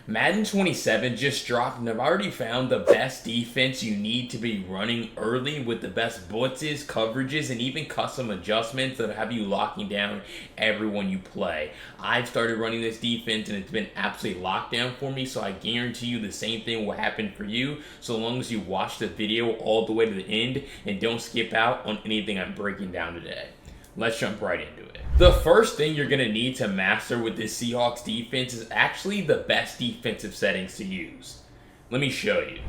Madden 27 just dropped, and I've already found the best defense you need to be running early with the best blitzes, coverages, and even custom adjustments that have you locking down everyone you play. I've started running this defense, and it's been absolutely locked down for me, so I guarantee you the same thing will happen for you so long as you watch the video all the way to the end and don't skip out on anything I'm breaking down today. Let's jump right into it. The first thing you're going to need to master with this Seahawks defense is actually the best defensive settings to use. Let me show you.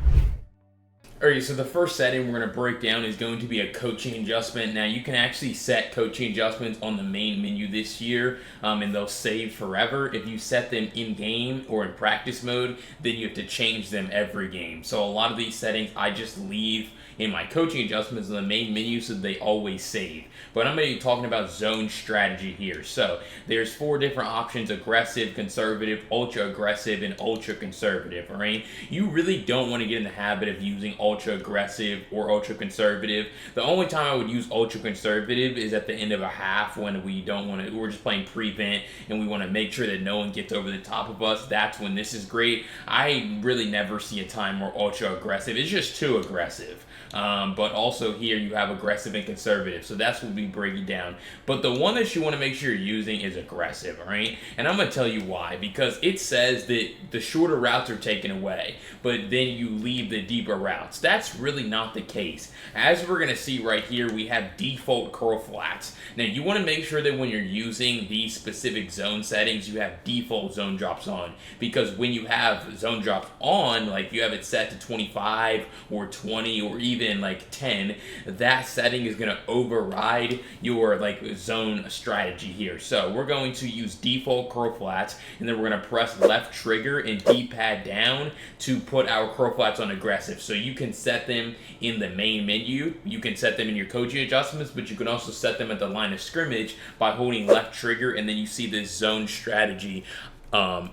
Alright, so the first setting we're going to break down is going to be a coaching adjustment. Now, you can actually set coaching adjustments on the main menu this year, and they'll save forever. If you set them in-game or in practice mode, then you have to change them every game. So a lot of these settings I just leave in my coaching adjustments in the main menu so they always save. But I'm going to be talking about zone strategy here. So there's 4 different options: aggressive, conservative, ultra aggressive, and ultra conservative. Alright, you really don't want to get in the habit of using ultra aggressive or ultra conservative. The only time I would use ultra conservative is at the end of a half when we're just playing prevent and we want to make sure that no one gets over the top of us. That's when this is great. I really never see a time where ultra aggressive is just too aggressive. But also here you have aggressive and conservative, so that's what we break it down. But the one that you want to make sure you're using is aggressive, alright? And I'm going to tell you why. Because it says that the shorter routes are taken away, but then you leave the deeper routes. That's really not the case. As we're going to see right here, we have default curl flats. Now you want to make sure that when you're using these specific zone settings, you have default zone drops on. Because when you have zone drops on, like you have it set to 25 or 20 or even like 10, that setting is going to override your zone strategy here. So we're going to use default curl flats, and then we're going to press left trigger and D-pad down to put our curl flats on aggressive. So you can set them in the main menu, you can set them in your coaching adjustments, but you can also set them at the line of scrimmage by holding left trigger, and then you see this zone strategy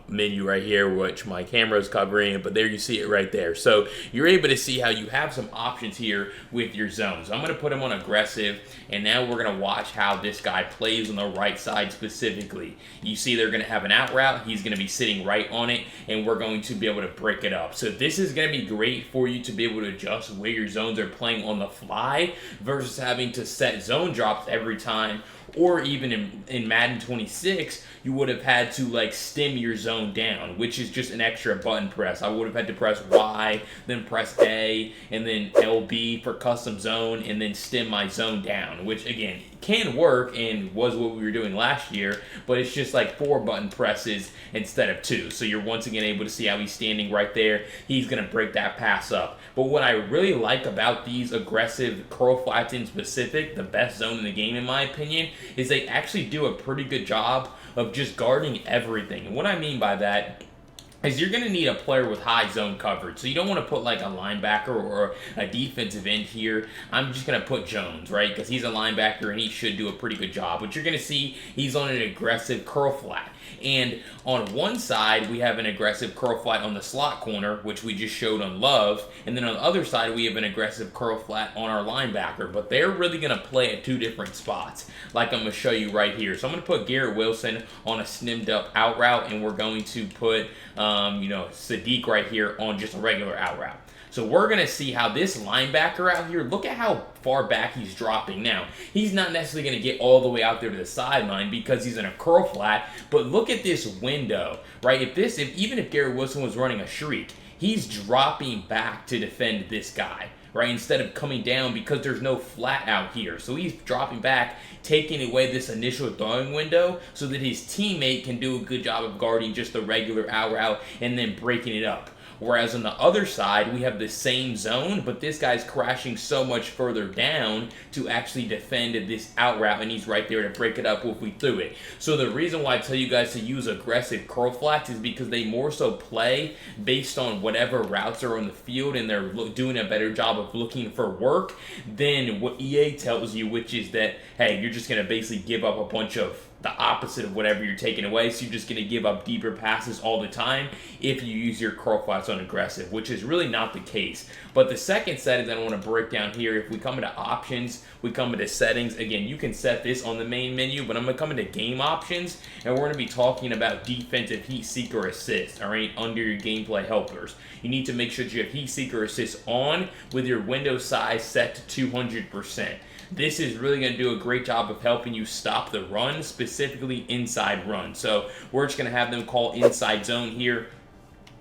menu right here, which my camera is covering, but there you see it right there. So you're able to see how you have some options here with your zones. I'm going to put him on aggressive, and now we're going to watch how this guy plays on the right side specifically. You see they're going to have an out route, he's going to be sitting right on it, and we're going to be able to break it up. So this is going to be great for you to be able to adjust where your zones are playing on the fly versus having to set zone drops every time. Or even in Madden 26, you would have had to stem your zone down, which is just an extra button press. I would have had to press Y, then press A, and then LB for custom zone, and then stem my zone down, which again can work and was what we were doing last year, but it's just 4 button presses instead of 2. So you're once again able to see how he's standing right there. He's going to break that pass up. But what I really like about these aggressive curl flats in specific, the best zone in the game in my opinion, is they actually do a pretty good job of just guarding everything. And what I mean by that is you're going to need a player with high zone coverage. So you don't want to put a linebacker or a defensive end here. I'm just going to put Jones, right? Because he's a linebacker and he should do a pretty good job. But you're going to see he's on an aggressive curl flat. And on one side, we have an aggressive curl flat on the slot corner, which we just showed on Love. And then on the other side, we have an aggressive curl flat on our linebacker. But they're really going to play at 2 different spots, like I'm going to show you right here. So I'm going to put Garrett Wilson on a stemmed up out route, and we're going to put Sadiq right here on just a regular out route. So we're going to see how this linebacker out here, look at how far back he's dropping. Now, he's not necessarily going to get all the way out there to the sideline because he's in a curl flat, but look at this window, right? Even if Garrett Wilson was running a shriek, he's dropping back to defend this guy, right? Instead of coming down because there's no flat out here. So he's dropping back, taking away this initial throwing window so that his teammate can do a good job of guarding just the regular out route and then breaking it up. Whereas on the other side, we have the same zone, but this guy's crashing so much further down to actually defend this out route, and he's right there to break it up if we threw it. So the reason why I tell you guys to use aggressive curl flats is because they more so play based on whatever routes are on the field, and they're doing a better job of looking for work than what EA tells you, which is that, hey, you're just going to basically give up a bunch of the opposite of whatever you're taking away. So you're just going to give up deeper passes all the time if you use your curl flats on aggressive, which is really not the case. But the second setting that I want to break down here, if we come into options, we come into settings. Again, you can set this on the main menu, but I'm going to come into game options, and we're going to be talking about defensive heat seeker assist, all right, under your gameplay helpers. You need to make sure that you have heat seeker assist on with your window size set to 200%. This is really going to do a great job of helping you stop the run, specifically inside run. So we're just going to have them call inside zone here.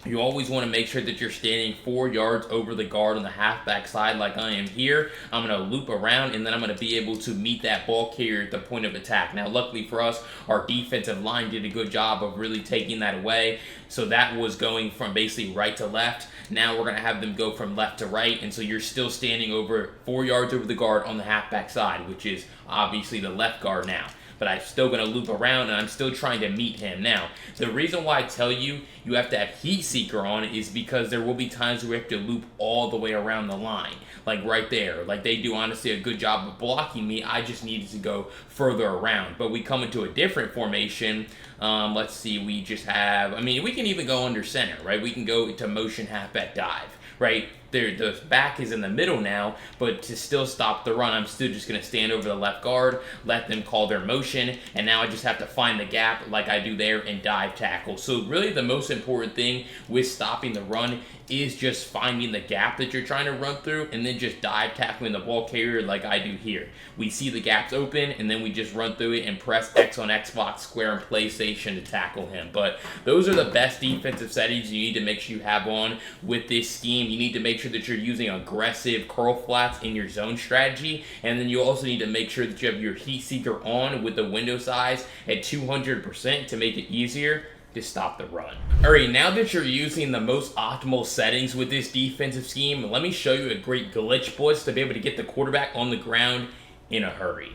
You always want to make sure that you're standing 4 yards over the guard on the halfback side like I am here. I'm going to loop around, and then I'm going to be able to meet that ball carrier at the point of attack. Now, luckily for us, our defensive line did a good job of really taking that away. So that was going from basically right to left. Now we're going to have them go from left to right, and so you're still standing over 4 yards over the guard on the halfback side, which is obviously the left guard now. But I'm still going to loop around, and I'm still trying to meet him. Now, the reason why I tell you you have to have heat seeker on is because there will be times where we have to loop all the way around the line, like right there. Like they do honestly a good job of blocking me. I just needed to go further around. But we come into a different formation. Let's see, we just have, we can even go under center, right? We can go to motion halfback dive, right? The back is in the middle now, but to still stop the run, I'm still just going to stand over the left guard, let them call their motion, and now I just have to find the gap like I do there and dive tackle. So really the most important thing with stopping the run is just finding the gap that you're trying to run through and then just dive tackling the ball carrier like I do here. We see the gaps open and then we just run through it and press X on Xbox, square and PlayStation to tackle him. But those are the best defensive settings you need to make sure you have on with this scheme. You need to make sure that you're using aggressive curl flats in your zone strategy, and then you also need to make sure that you have your heat seeker on with the window size at 200% to make it easier to stop the run. Alright, now that you're using the most optimal settings with this defensive scheme, let me show you a great glitch blitz to be able to get the quarterback on the ground in a hurry.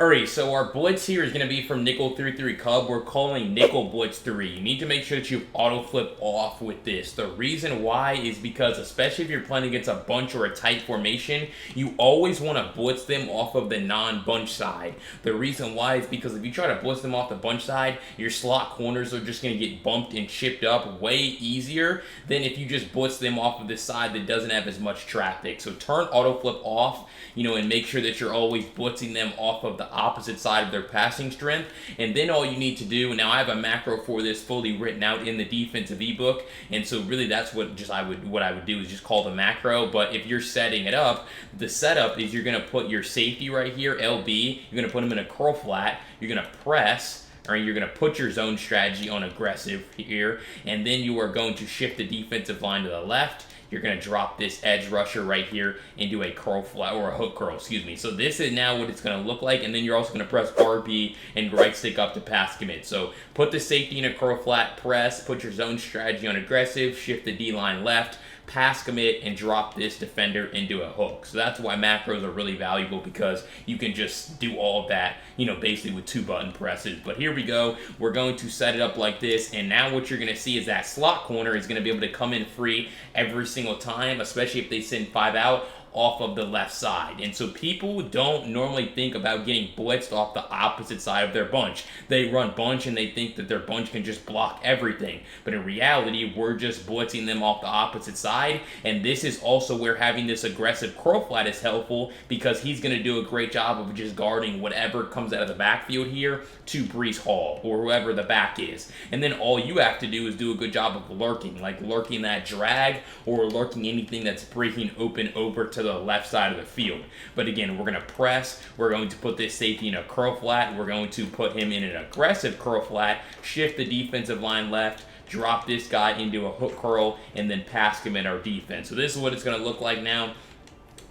Alright, so our blitz here is going to be from nickel 3-3 Cub. We're calling nickel blitz 3. You need to make sure that you auto flip off with this. The reason why is because, especially if you're playing against a bunch or a tight formation, you always want to blitz them off of the non-bunch side. The reason why is because if you try to blitz them off the bunch side, your slot corners are just going to get bumped and chipped up way easier than if you just blitz them off of this side that doesn't have as much traffic. So turn auto flip off, and make sure that you're always blitzing them off of the opposite side of their passing strength. And then all you need to do, now I have a macro for this fully written out in the defensive ebook, and so really that's what I would do is just call the macro. But if you're setting it up, the setup is you're going to put your safety right here, LB, you're going to put him in a curl flat, you're going to press, or you're going to put your zone strategy on aggressive here, and then you are going to shift the defensive line to the left. You're going to drop this edge rusher right here into a curl flat, or a hook curl, excuse me. So this is now what it's going to look like, and then you're also going to press RB and right stick up to pass commit. So put the safety in a curl flat, press, put your zone strategy on aggressive, shift the D-line left, pass commit, and drop this defender into a hook. So that's why macros are really valuable, because you can just do all of that, basically with 2 button presses. But here we go. We're going to set it up like this, and now what you're going to see is that slot corner is going to be able to come in free every single time, especially if they send 5 out off of the left side. And so people don't normally think about getting blitzed off the opposite side of their bunch. They run bunch and they think that their bunch can just block everything. But in reality, we're just blitzing them off the opposite side. And this is also where having this aggressive curl flat is helpful, because he's going to do a great job of just guarding whatever comes out of the backfield here to Breece Hall or whoever the back is. And then all you have to do is do a good job of lurking, like lurking that drag or lurking anything that's breaking open over to the left side of the field. But again, we're going to press, we're going to put this safety in a curl flat, we're going to put him in an aggressive curl flat, shift the defensive line left, drop this guy into a hook curl, and then pass commit our defense. So this is what it's going to look like now.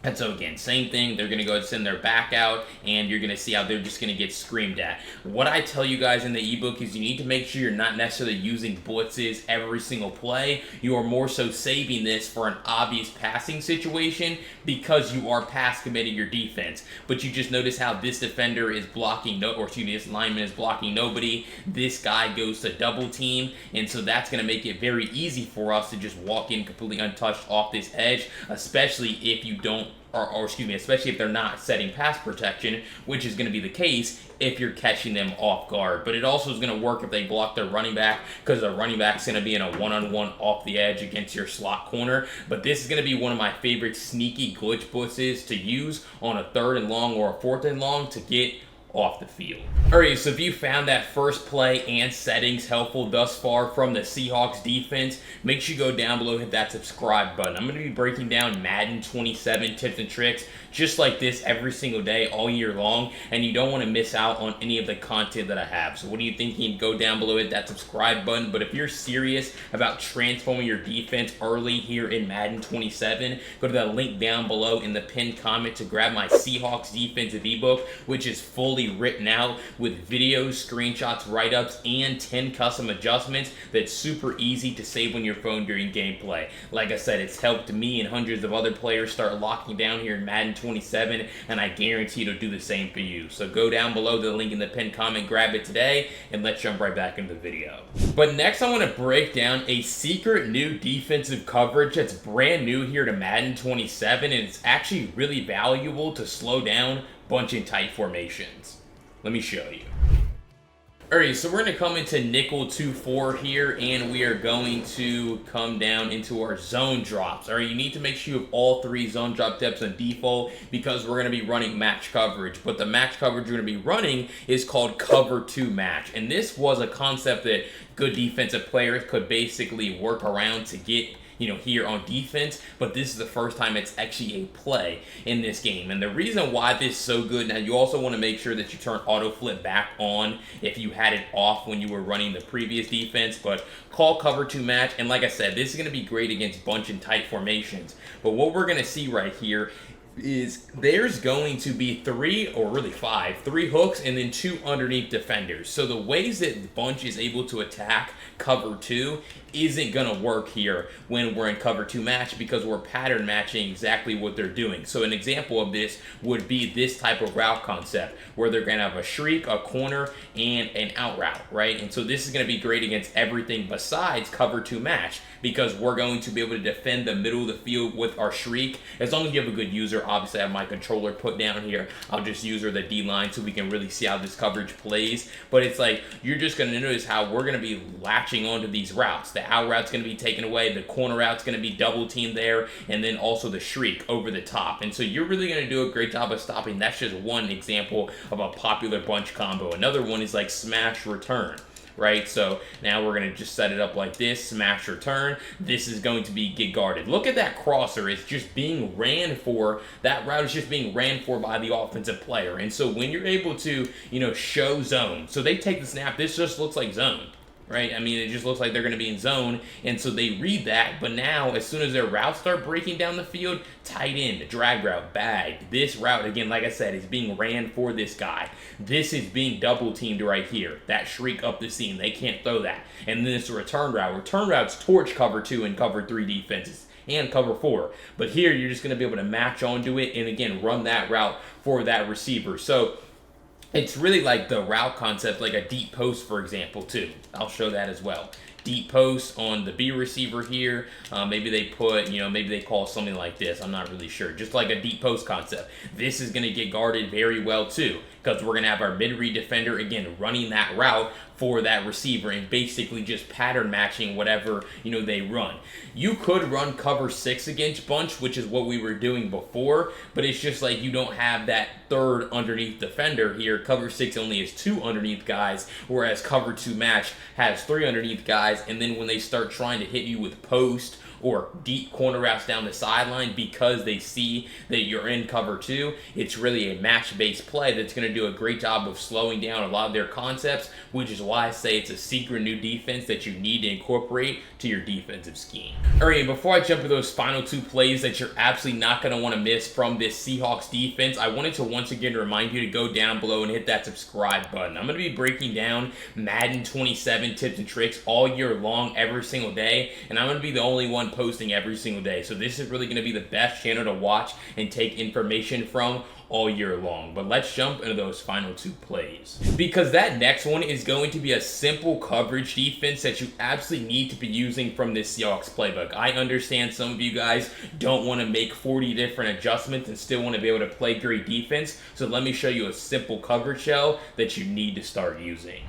And so again, same thing, they're going to go and send their back out, and you're going to see how they're just going to get screamed at. What I tell you guys in the ebook is you need to make sure you're not necessarily using blitzes every single play. You are more so saving this for an obvious passing situation, because you are pass committing your defense. But you just notice how this defender is blocking, this lineman is blocking nobody. This guy goes to double team, and so that's going to make it very easy for us to just walk in completely untouched off this edge, especially if you don't or excuse me, especially if they're not setting pass protection, which is going to be the case if you're catching them off guard. But it also is going to work if they block their running back, because the running back's going to be in a one-on-one off the edge against your slot corner. But this is going to be one of my favorite sneaky glitch blitzes to use on a 3rd and long or a 4th and long to get off the field. Alright, so if you found that first play and settings helpful thus far from the Seahawks defense, make sure you go down below and hit that subscribe button. I'm going to be breaking down Madden 27 tips and tricks just like this every single day all year long, and you don't want to miss out on any of the content that I have. So what are you thinking? Go down below, hit that subscribe button. But if you're serious about transforming your defense early here in Madden 27, go to the link down below in the pinned comment to grab my Seahawks defensive ebook, which is fully written out with videos, screenshots, write-ups, and 10 custom adjustments that's super easy to save on your phone during gameplay. Like I said, it's helped me and hundreds of other players start locking down here in Madden 27, and I guarantee it'll do the same for you. So go down below to the link in the pinned comment, grab it today, and let's jump right back into the video. But next I want to break down a secret new defensive coverage that's brand new here to Madden 27, and it's actually really valuable to slow down bunch and tight formations. Let me show you. Alright, so we're going to come into nickel 2-4 here, and we are going to come down into our zone drops. Alright, you need to make sure you have all 3 zone drop depths on default, because we're going to be running match coverage. But the match coverage we're going to be running is called cover 2 match. And this was a concept that good defensive players could basically work around to get here on defense, but this is the first time it's actually a play in this game. And the reason why this is so good, now you also want to make sure that you turn auto flip back on if you had it off when you were running the previous defense, but call cover 2 match. And like I said, this is going to be great against bunch and tight formations. But what we're going to see right here is there's going to be 3, or really 5, 3 hooks and then 2 underneath defenders. So the ways that bunch is able to attack cover 2 isn't going to work here when we're in cover 2 match, because we're pattern matching exactly what they're doing. So an example of this would be this type of route concept where they're going to have a shriek, a corner, and an out route, right? And so this is going to be great against everything besides cover 2 match, because we're going to be able to defend the middle of the field with our shriek. As long as you have a good user, obviously I have my controller put down here. I'll just use the D-line so we can really see how this coverage plays. But it's like, you're just going to notice how we're going to be latching onto these routes. The out route's going to be taken away, the corner route's going to be double teamed there, and then also the shriek over the top. And so you're really going to do a great job of stopping. That's just one example of a popular bunch combo. Another one is like smash return. Right, so now we're going to just set it up like this, smash return. This is going to be get guarded. Look at that crosser. It's just being ran for. That route is just being ran for by the offensive player. And so when you're able to, show zone. So they take the snap. This just looks like zone. Right? I mean, it just looks like they're going to be in zone, and so they read that, but now, as soon as their routes start breaking down the field, tight end, drag route, bagged. This route, again, like I said, is being ran for this guy. This is being double teamed right here. That shriek up the seam, they can't throw that. And then it's a return route. Return routes torch cover 2 and cover 3 defenses, and cover 4. But here, you're just going to be able to match onto it, and again, run that route for that receiver. So it's really like the route concept, like a deep post, for example, too. I'll show that as well. Deep post on the B receiver here. Maybe they put, maybe they call something like this. I'm not really sure. Just like a deep post concept. This is going to get guarded very well, too, because we're going to have our mid-read defender, again, running that route for that receiver and basically just pattern matching whatever, they run. You could run cover 6 against bunch, which is what we were doing before, but it's just like you don't have that 3rd underneath defender here. Cover 6 only has 2 underneath guys, whereas cover 2 match has 3 underneath guys, and then when they start trying to hit you with post or deep corner routes down the sideline because they see that you're in cover 2, it's really a match-based play that's going to do a great job of slowing down a lot of their concepts, which is why I say it's a secret new defense that you need to incorporate to your defensive scheme. Alright, and before I jump to those final 2 plays that you're absolutely not going to want to miss from this Seahawks defense, I wanted to once again remind you to go down below and hit that subscribe button. I'm going to be breaking down Madden 27 tips and tricks all year long, every single day, and I'm going to be the only one posting every single day. So this is really going to be the best channel to watch and take information from all year long. But let's jump into those final 2 plays, because that next one is going to be a simple coverage defense that you absolutely need to be using from this Seahawks playbook. I understand some of you guys don't want to make 40 different adjustments and still want to be able to play great defense, so let me show you a simple coverage shell that you need to start using.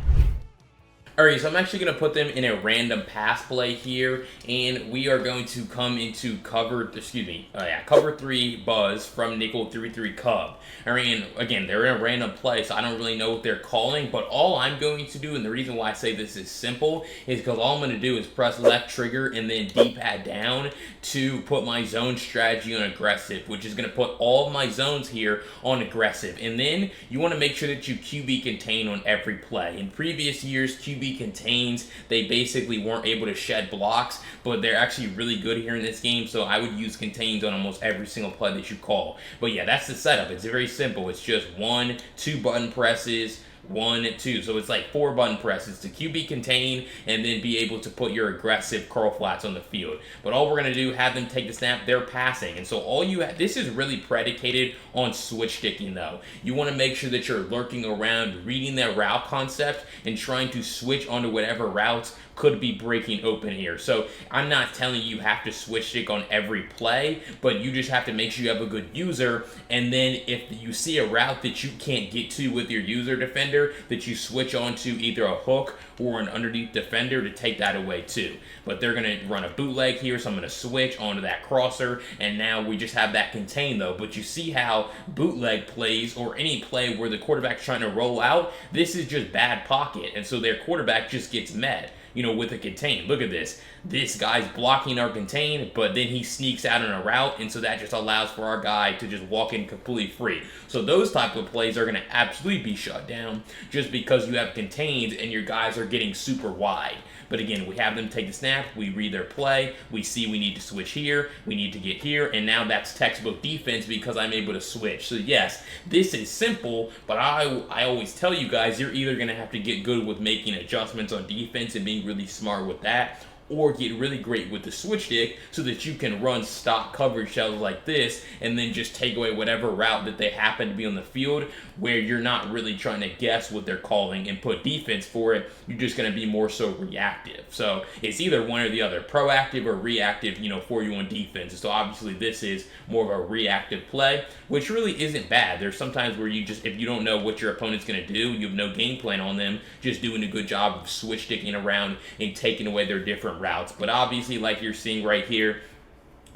Alright, so I'm actually going to put them in a random pass play here, and we are going to come into cover 3 buzz from nickel 3-3 Cub. Alright, and again, they're in a random play, so I don't really know what they're calling, but all I'm going to do, and the reason why I say this is simple, is because all I'm going to do is press left trigger and then D-pad down to put my zone strategy on aggressive, which is going to put all of my zones here on aggressive. And then you want to make sure that you QB contain on every play. In previous years, QB contains, they basically weren't able to shed blocks, but they're actually really good here in this game, so I would use contains on almost every single play that you call. But yeah, that's the setup. It's very simple. It's just 1, 2 button presses, 1, 2. So it's like 4 button presses to QB contain and then be able to put your aggressive curl flats on the field. But all we're going to do, have them take the snap, they're passing. And so all you have, this is really predicated on switch sticking though. You want to make sure that you're lurking around, reading that route concept and trying to switch onto whatever routes could be breaking open here. So I'm not telling you have to switch stick on every play, but you just have to make sure you have a good user, and then if you see a route that you can't get to with your user defender, that you switch onto either a hook or an underneath defender to take that away too. But they're going to run a bootleg here, so I'm going to switch onto that crosser, and now we just have that contain though. But you see how bootleg plays, or any play where the quarterback's trying to roll out, this is just bad pocket, and so their quarterback just gets met, you know, with a contain. Look at this. This guy's blocking our contain, but then he sneaks out on a route, and so that just allows for our guy to just walk in completely free. So those type of plays are going to absolutely be shut down just because you have contains and your guys are getting super wide. But again, we have them take the snap, we read their play, we see we need to switch here, we need to get here, and now that's textbook defense because I'm able to switch. So yes, this is simple, but I always tell you guys, you're either going to have to get good with making adjustments on defense and being really smart with that, or get really great with the switch stick so that you can run stock coverage shells like this and then just take away whatever route that they happen to be on the field, where you're not really trying to guess what they're calling and put defense for it. You're just going to be more so reactive. So it's either one or the other, proactive or reactive, you know, for you on defense. So obviously this is more of a reactive play, which really isn't bad. There's sometimes where you just, if you don't know what your opponent's going to do, you have no game plan on them, just doing a good job of switch sticking around and taking away their different routes. But obviously, like you're seeing right here,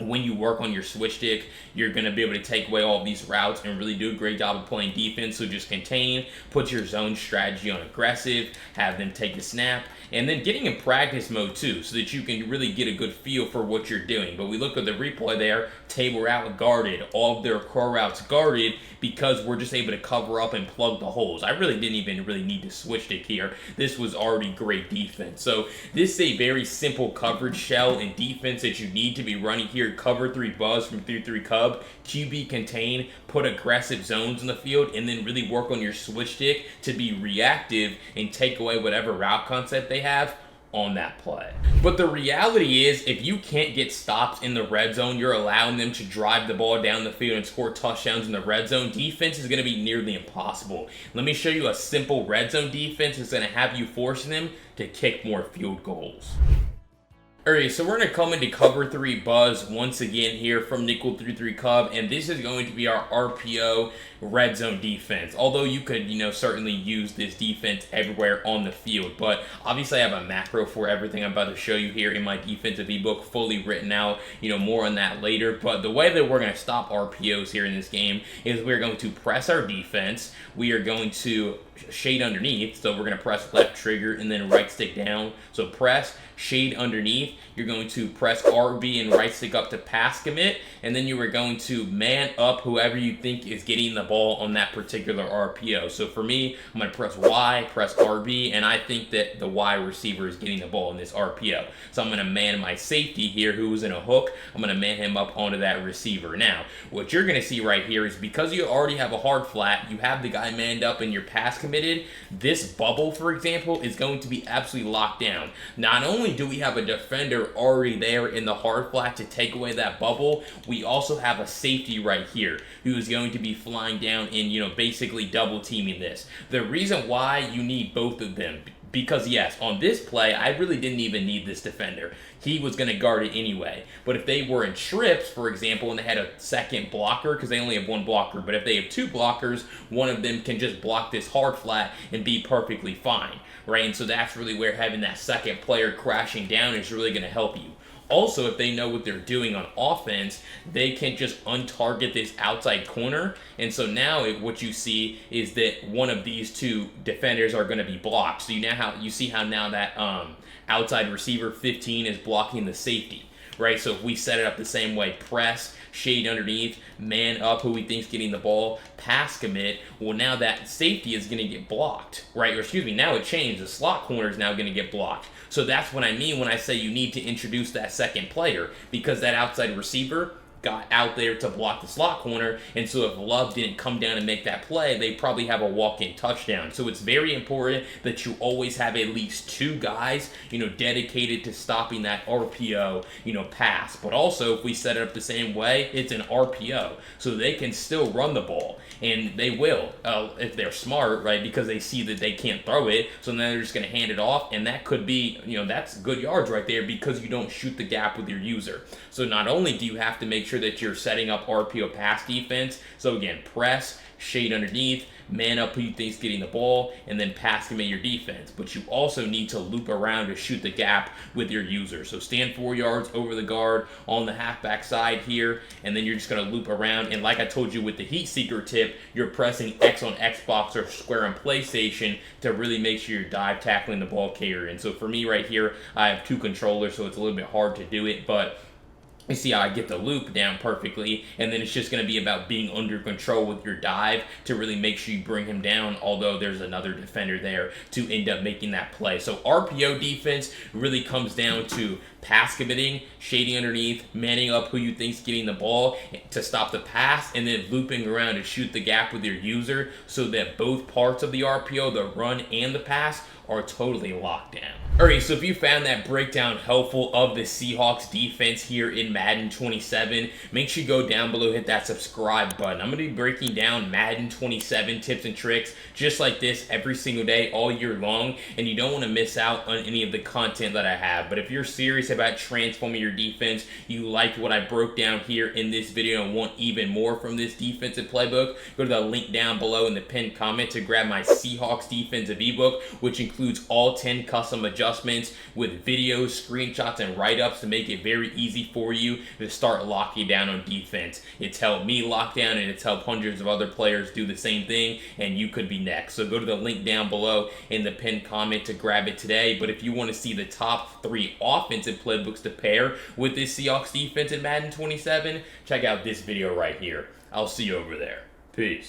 when you work on your switch stick, you're going to be able to take away all these routes and really do a great job of playing defense. So just contain, put your zone strategy on aggressive, have them take the snap, and then getting in practice mode too, so that you can really get a good feel for what you're doing. But we look at the replay there, table route guarded, all of their core routes guarded, because we're just able to cover up and plug the holes. I really didn't even really need to switch stick here. This was already great defense. So this is a very simple coverage shell and defense that you need to be running here. Cover 3 buzz from 3-3 Cub, QB contain, put aggressive zones in the field, and then really work on your switch stick to be reactive and take away whatever route concept they have on that play. But the reality is, if you can't get stops in the red zone, you're allowing them to drive the ball down the field and score touchdowns in the red zone, defense is going to be nearly impossible. Let me show you a simple red zone defense that's going to have you forcing them to kick more field goals. Alright, so we're going to come into cover 3 buzz once again here from nickel 3-3 Cub, and this is going to be our RPO red zone defense. Although you could, you know, certainly use this defense everywhere on the field, but obviously I have a macro for everything I'm about to show you here in my defensive ebook, fully written out, you know, more on that later. But the way that we're going to stop RPOs here in this game is we're going to press our defense, we are going to shade underneath, so we're going to press left trigger and then right stick down. So press, shade underneath, you're going to press RB and right stick up to pass commit, and then you are going to man up whoever you think is getting the ball on that particular RPO. So for me, I'm going to press Y, press RB, and I think that the Y receiver is getting the ball in this RPO. So I'm going to man my safety here, who's in a hook. I'm going to man him up onto that receiver. Now, what you're going to see right here is because you already have a hard flat, you have the guy manned up and your pass committed, this bubble, for example, is going to be absolutely locked down. Not only do we have a defender defender already there in the hard flat to take away that bubble, we also have a safety right here who is going to be flying down and, basically double teaming this. The reason why you need both of them, because yes, on this play, I really didn't even need this defender. He was going to guard it anyway. But if they were in trips, for example, and they had a second blocker, because they only have one blocker, but if they have two blockers, one of them can just block this hard flat and be perfectly fine, right? And so that's really where having that second player crashing down is really going to help you. Also, if they know what they're doing on offense, they can just untarget this outside corner. And so now what you see is that one of these two defenders are going to be blocked. So you see how now that outside receiver 15 is blocking the safety, right? So if we set it up the same way, press, shade underneath, man up, who we think's getting the ball, pass commit, well, now that safety is going to get blocked, right? Or excuse me, now it changed. The slot corner is now going to get blocked. So that's what I mean when I say you need to introduce that second player, because that outside receiver got out there to block the slot corner, and so if Love didn't come down and make that play, they probably have a walk-in touchdown. So it's very important that you always have at least two guys, dedicated to stopping that RPO, pass. But also, if we set it up the same way, it's an RPO, so they can still run the ball, and they will if they're smart, right? Because they see that they can't throw it, so then they're just going to hand it off, and that could be, that's good yards right there because you don't shoot the gap with your user. So not only do you have to make sure that you're setting up RPO pass defense, so again, press, shade underneath, man up who you think's getting the ball, and then pass commit your defense. But you also need to loop around to shoot the gap with your user. So stand 4 yards over the guard on the halfback side here, and then you're just going to loop around. And like I told you with the heat seeker tip, you're pressing X on Xbox or square on PlayStation to really make sure you're dive tackling the ball carrier. And so for me right here, I have two controllers, so it's a little bit hard to do it, but you see how I get the loop down perfectly, and then it's just going to be about being under control with your dive to really make sure you bring him down, although there's another defender there to end up making that play. So RPO defense really comes down to pass committing, shading underneath, manning up who you think's getting the ball to stop the pass, and then looping around to shoot the gap with your user so that both parts of the RPO, the run and the pass, are totally locked down. Alright, so if you found that breakdown helpful of the Seahawks defense here in Madden 27, make sure you go down below, hit that subscribe button. I'm going to be breaking down Madden 27 tips and tricks just like this every single day, all year long, and you don't want to miss out on any of the content that I have. But if you're serious about transforming your defense, you liked what I broke down here in this video and want even more from this defensive playbook, go to the link down below in the pinned comment to grab my Seahawks defensive ebook, which includes all 10 custom adjustments with videos, screenshots, and write-ups to make it very easy for you to start locking down on defense. It's helped me lock down, and it's helped hundreds of other players do the same thing, and you could be next. So go to the link down below in the pinned comment to grab it today. But if you want to see the top 3 offensive playbooks to pair with this Seahawks defense in Madden 27, check out this video right here. I'll see you over there. Peace.